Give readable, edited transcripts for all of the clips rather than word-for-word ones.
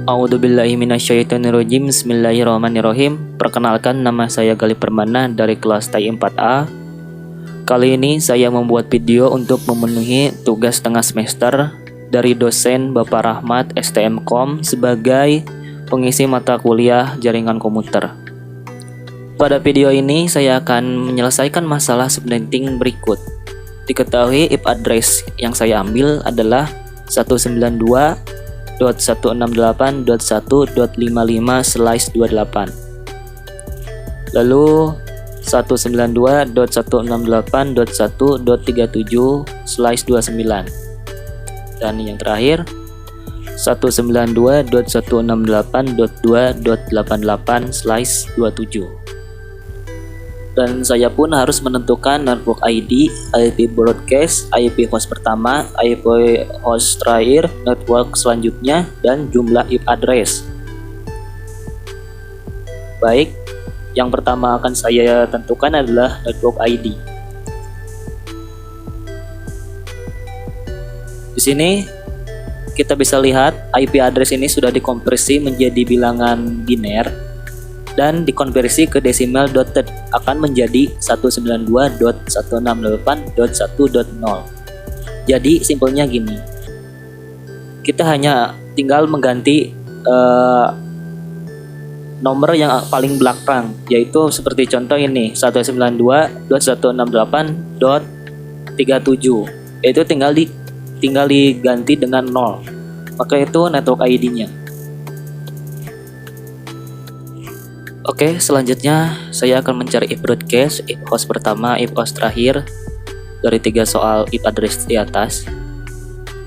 A'udzubillahi minasyaitonirrajim. Bismillahirrahmanirrahim. Perkenalkan, nama saya Galih Permana dari kelas TAI 4A. Kali ini saya membuat video untuk memenuhi tugas tengah semester dari dosen Bapak Rahmat STMkom sebagai pengisi mata kuliah jaringan komuter. Pada video ini saya akan menyelesaikan masalah subnetting berikut. Diketahui IP address yang saya ambil adalah 192.168.1.55/28. Lalu 192.168.1.37/29. Dan yang terakhir 192.168.2.88/27. Dan saya pun harus menentukan network ID, IP broadcast, IP host pertama, IP host terakhir, network selanjutnya, dan jumlah IP address. Baik, yang pertama akan saya tentukan adalah network ID. Di sini kita bisa lihat IP address ini sudah dikonversi menjadi bilangan biner dan dikonversi ke decimal dotted akan menjadi 192.168.1.0. Jadi simpelnya gini, kita hanya tinggal mengganti nomor yang paling belakang, yaitu seperti contoh ini 192.168.37, itu tinggal diganti dengan 0, maka itu network ID-nya. Oke, selanjutnya saya akan mencari IP broadcast, IP host pertama, IP host terakhir dari 3 soal IP address di atas.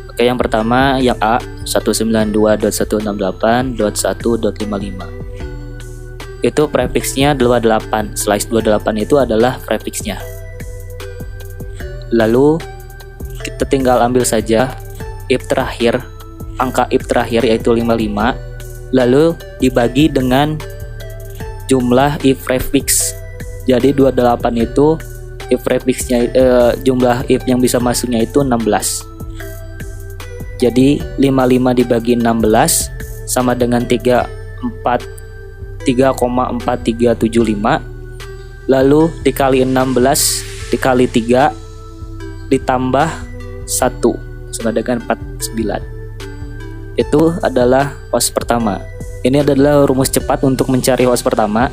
Oke, yang pertama yang A, 192.168.1.55. Itu prefixnya 28/28 itu adalah prefixnya. Lalu kita tinggal ambil saja IP terakhir, angka IP terakhir yaitu 55, lalu dibagi dengan jumlah if prefix. Jadi 28 itu if prefixnya, jumlah if yang bisa masuknya itu 16. Jadi 55 dibagi 16 sama dengan 3,4375, lalu dikali 16 dikali 3 ditambah 1 sama dengan 49. Itu adalah host pertama. Ini adalah rumus cepat untuk mencari host pertama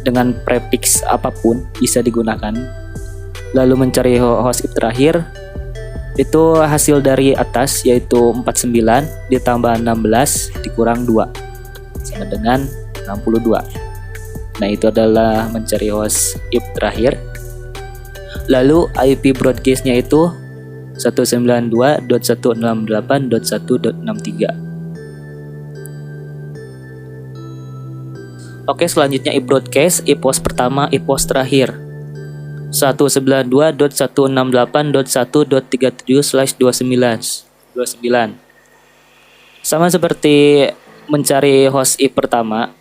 dengan prefix apapun bisa digunakan. Lalu mencari host IP terakhir, itu hasil dari atas yaitu 49 ditambah 16 dikurang 2 sama dengan 62. Nah, itu adalah mencari host IP terakhir. Lalu IP broadcast-nya itu 192.168.1.63. Oke, selanjutnya IP broadcast, IP host pertama, IP host terakhir 192.168.1.37/29. Sama seperti mencari host IP pertama,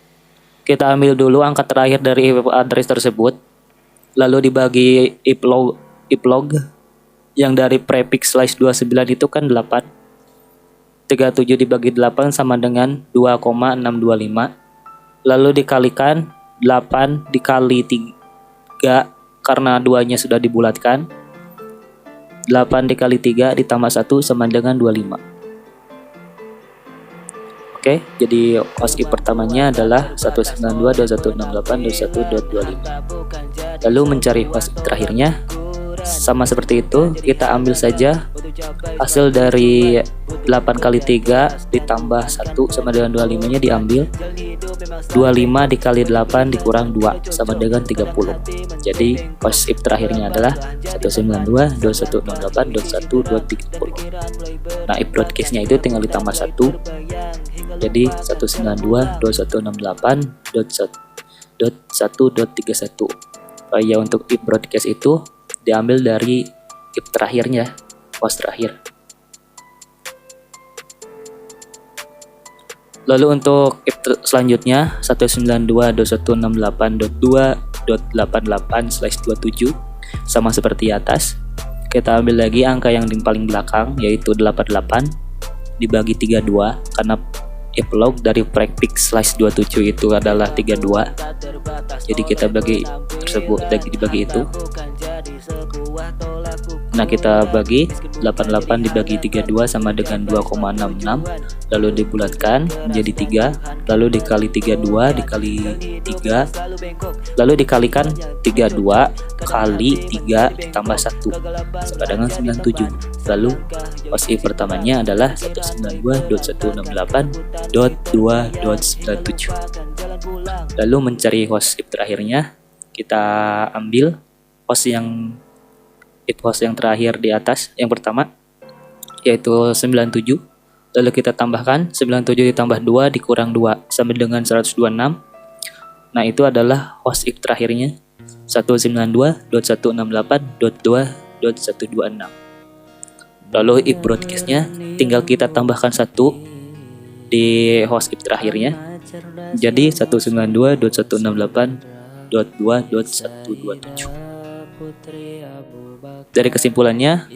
kita ambil dulu angka terakhir dari IP address tersebut, lalu dibagi IP log yang dari prefix /29 itu kan 8. 37 dibagi 8 sama dengan 2,625. Lalu dikalikan 8 dikali 3 karena 2-nya sudah dibulatkan. 8 dikali 3 ditambah 1 sama dengan 25. Oke, jadi host IP pertamanya adalah 192.168.1.25. Lalu mencari host IP terakhirnya sama seperti itu, kita ambil saja hasil dari 8 kali 3 ditambah 1 sama dengan 25 nya diambil. 25 dikali 8 dikurang 2 sama dengan 30. Jadi host IP terakhirnya adalah 192.168.1.30. Nah, IP broadcast-nya itu tinggal ditambah 1. Jadi 192.168.1.31. Ya, untuk IP broadcast itu diambil dari IP terakhirnya, host terakhir. Lalu untuk IP selanjutnya 192.168.2.88/27 sama seperti atas. Kita ambil lagi angka yang di paling belakang yaitu 88 dibagi 32 karena if log dari prefix slash 27 itu adalah 32. Jadi kita bagi tersebut dibagi itu. Nah, kita bagi 88 dibagi 32 sama dengan 2,66, lalu dibulatkan menjadi 3, lalu dikali 32 dikali 3, lalu dikalikan 32 kali 3 ditambah 1 sama dengan 97. Lalu host if pertamanya adalah 192.168.2.97. Lalu mencari host if terakhirnya, kita ambil host yang terakhir di atas, yang pertama yaitu 97. Lalu kita tambahkan 97 ditambah 2 dikurang 2 sama dengan 126. Nah, itu adalah host if terakhirnya 192.168.2.126. Lalu if broadcastnya tinggal kita tambahkan 1 di host if terakhirnya, jadi 192.168.2.127. Dari kesimpulannya,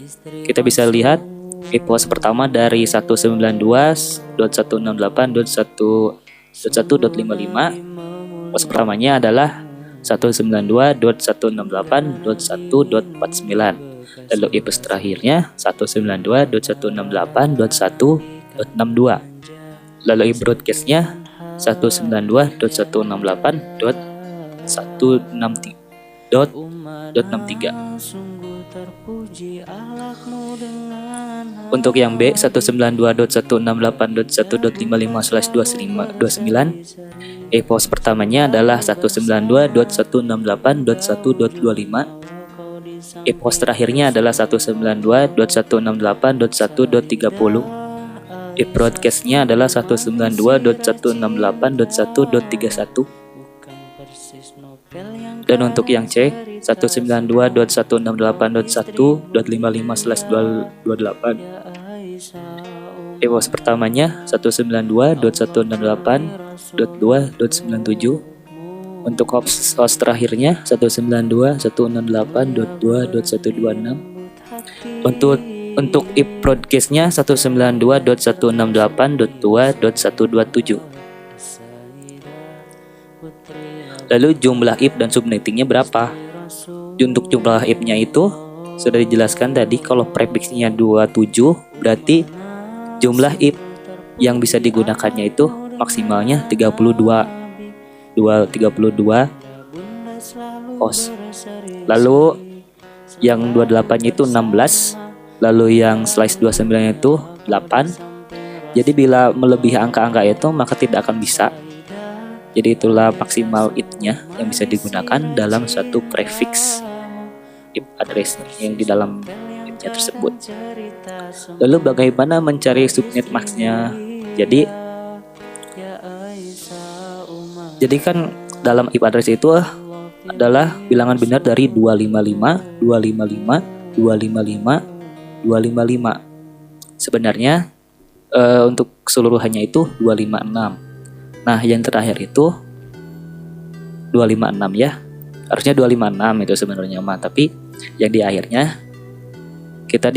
kita bisa lihat if host pertama dari 192.168.1.1.55. Host pertamanya adalah 192.168.1.49. Lalu if terakhirnya 192.168.1.62. Lalu if broadcastnya 192.168.163. Untuk yang B 192.168.1.55/29, if host pertamanya adalah 192.168.1.25. If host terakhirnya adalah 192.168.1.30. If broadcastnya adalah 192.168.1.31. Dan untuk yang C 192.168.1.55/28. If host pertamanya 192.168.2.97. Untuk host terakhirnya 192.168.2.126. Untuk if broadcastnya 192.168.2.127. Lalu jumlah if dan subnettingnya berapa? Untuk jumlah if-nya itu sudah dijelaskan tadi, kalau prefixnya 27 berarti jumlah if yang bisa digunakannya itu maksimalnya 32 host. Lalu yang 28 itu 16, lalu yang slash 29 itu 8. Jadi bila melebihi angka-angka itu maka tidak akan bisa. Jadi itulah maksimal if-nya yang bisa digunakan dalam suatu prefix if address yang di dalam if-nya tersebut. Lalu bagaimana mencari subnet max-nya? Jadi kan dalam if address itu adalah bilangan benar dari 255, 255, 255, 255. Sebenarnya untuk keseluruhannya itu 256. Nah, yang terakhir itu 256 ya. Harusnya 256 itu sebenarnya mah, tapi yang di akhirnya kita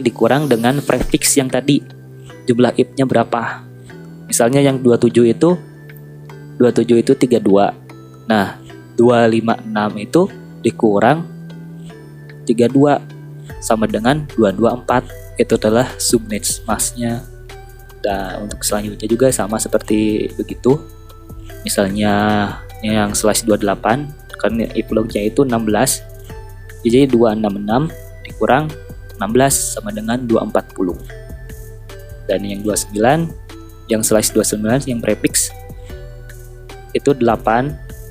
dikurang dengan prefix yang tadi. Jumlah if-nya berapa? Misalnya yang 27 itu 32. Nah, 256 itu dikurang 32 sama dengan 224. Itu adalah subnet max-nya. Dan untuk selanjutnya juga sama seperti begitu. Misalnya yang slash 28 kan if log-nya itu 16. Jadi 266 dikurang 16 sama dengan 240. Dan yang 29 yang slash 29 yang prefix itu 8.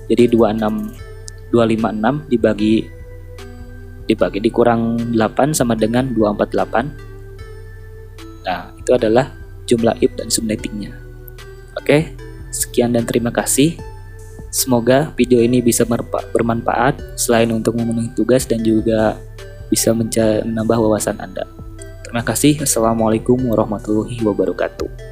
Jadi 256 dibagi dikurang 8 sama dengan 248. Nah, itu adalah jumlah if dan subnettingnya. Oke, sekian dan terima kasih. Semoga video ini bisa bermanfaat selain untuk memenuhi tugas dan juga bisa menambah wawasan Anda. Terima kasih. Assalamualaikum warahmatullahi wabarakatuh.